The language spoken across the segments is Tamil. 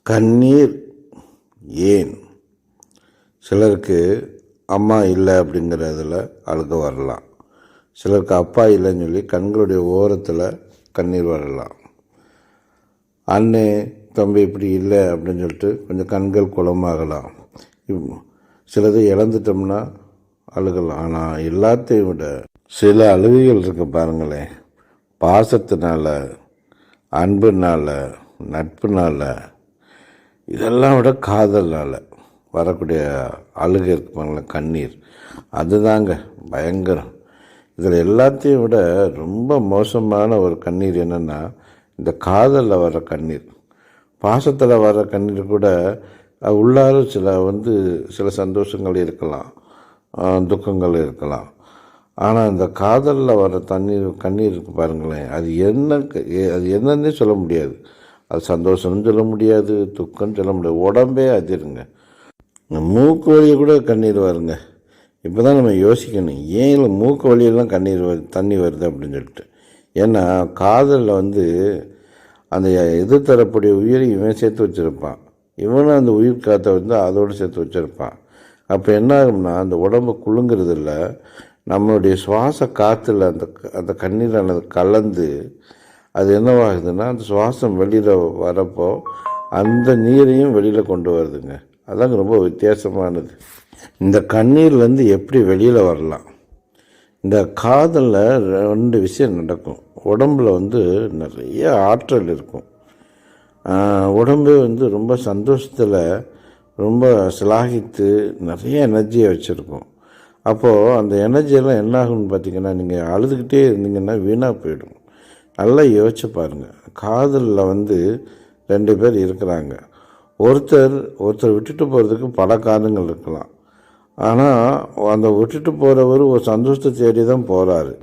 கண்ணீர் ஏன்? சிலருக்கு அம்மா இல்லை அப்படிங்கிறதுல அழுக வரலாம். சிலருக்கு அப்பா இல்லைன்னு சொல்லி கண்களுடைய ஓரத்தில் கண்ணீர் வரலாம். அண்ணே தம்பி இப்படி இல்லை அப்படின்னு சொல்லிட்டு கொஞ்சம் கண்கள் குளமாகலாம். சிலது இழந்துட்டோம்னா அழுகலாம். ஆனால் எல்லாத்தையும் விட சில அழுகைகள் இருக்கு பாருங்களேன், பாசத்தினால, அன்புனால, நட்புனால, இதெல்லாம் விட காதலால் வரக்கூடிய அழுகை இருக்குப்பாங்களே, கண்ணீர், அதுதாங்க பயங்கரம். இதில் எல்லாத்தையும் விட ரொம்ப மோசமான ஒரு கண்ணீர் என்னென்னா இந்த காதலில் வர்ற கண்ணீர். பாசத்தில் வர்ற கண்ணீர் கூட உள்ளார சில சந்தோஷங்கள் இருக்கலாம், துக்கங்கள் இருக்கலாம். ஆனால் இந்த காதலில் வர கண்ணீர் இருக்கு பாருங்களேன், அது என்னன்னே சொல்ல முடியாது. அது சந்தோஷம்னு சொல்ல முடியாது, துக்கம்னு சொல்ல முடியாது, உடம்பே அதிருங்க. மூக்கு வழியை கூட கண்ணீர் வருங்க. இப்போ தான் நம்ம யோசிக்கணும், ஏன் இல்லை மூக்கு வழியெல்லாம் தண்ணி வருது அப்படின்னு சொல்லிட்டு. ஏன்னா காதலில் அந்த எதிர்த்தரப்புடைய உயிரை இவன் சேர்த்து வச்சுருப்பான், இவனும் அந்த உயிர் காற்றை அதோடு சேர்த்து வச்சுருப்பான். அப்போ என்ன ஆகும்னா அந்த உடம்பு குலுங்கிறது இல்லை, நம்மளுடைய சுவாச காற்றுல அந்த கண்ணீரானது கலந்து அது என்னவாகுதுன்னா அந்த சுவாசம் வெளியில் வரப்போ அந்த நீரையும் வெளியில் கொண்டு வருதுங்க. அதாங்க ரொம்ப வித்தியாசமானது. இந்த கண்ணீர் எப்படி வெளியில் வரலாம்? இந்த காதலில் 2 விஷயம் நடக்கும். உடம்பில் நிறைய ஆற்றல் இருக்கும். உடம்பே ரொம்ப சந்தோஷத்தில் ரொம்ப சிலாகித்து நிறைய எனர்ஜியை வச்சுருக்கும். அப்போது அந்த எனர்ஜியெல்லாம் என்ன ஆகும்னு பார்த்திங்கன்னா, நீங்கள் அழுதுகிட்டே இருந்தீங்கன்னா வீணாக போயிடும். நல்லா யோசிச்சு பாருங்கள். காதலில் 2 பேர் இருக்கிறாங்க. ஒருத்தர் விட்டுட்டு போகிறதுக்கு பல காரணங்கள் இருக்கலாம். ஆனால் அந்த விட்டுட்டு போகிறவர் ஒரு சந்தோஷத்தை தேடி தான் போகிறாரு.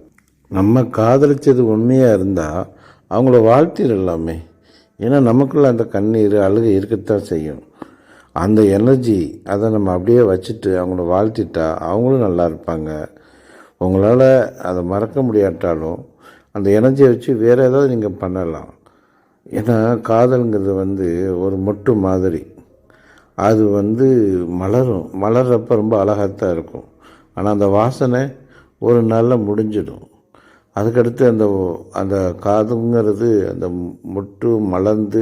நம்ம காதலித்தது உண்மையாக இருந்தால் அவங்கள வாழ்த்திடலாமே. ஏன்னா நமக்குள்ள அந்த கண்ணீர் அழுகை இருக்கத்தான் செய்யும். அந்த எனர்ஜி அதை நம்ம அப்படியே வச்சுட்டு அவங்கள வாழ்த்திட்டா அவங்களும் நல்லா இருப்பாங்க. உங்களால் அதை மறக்க முடியாட்டாலும் அந்த எனர்ஜியை வச்சு வேறு ஏதாவது நீங்கள் பண்ணலாம். ஏன்னா காதலுங்கிறது ஒரு மொட்டு மாதிரி. அது மலர்றப்ப ரொம்ப அழகாகத்தான் இருக்கும். ஆனால் அந்த வாசனை ஒரு நாளில் முடிஞ்சிடும். அதுக்கடுத்து அந்த காதுங்கிறது அந்த மொட்டு மலர்ந்து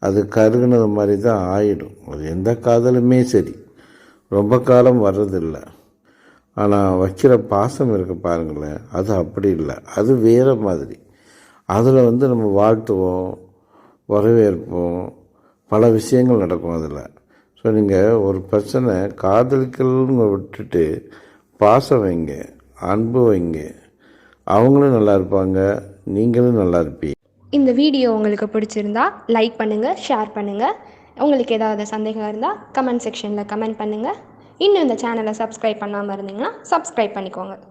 அது கருகுனது மாதிரி தான் ஆகிடும். அது எந்த காதலுமே சரி ரொம்ப காலம் வர்றதில்லை. ஆனால் வைக்கிற பாசம் இருக்க பாருங்களேன், அது அப்படி இல்லை, அது வேறு மாதிரி. அதில் நம்ம வாழ்த்துவோம், வரவேற்போம், பல விஷயங்கள் நடக்கும் அதில். ஸோ நீங்கள் ஒரு பிரச்சனை காதலிக்கல்னு விட்டுட்டு பாசம் வைங்க, அன்பு வைங்க, அவங்களும் நல்லா இருப்பாங்க, நீங்களும் நல்லா இருப்பீங்க. இந்த வீடியோ உங்களுக்கு பிடிச்சிருந்தா லைக் பண்ணுங்கள், ஷேர் பண்ணுங்கள். உங்களுக்கு ஏதாவது சந்தேகம் இருந்தால் கமெண்ட் செக்ஷனில் கமெண்ட் பண்ணுங்கள். இன்னும் இந்த சேனலை சப்ஸ்கிரைப் பண்ணாமல் இருந்தீங்கன்னா சப்ஸ்கிரைப் பண்ணிக்கோங்க.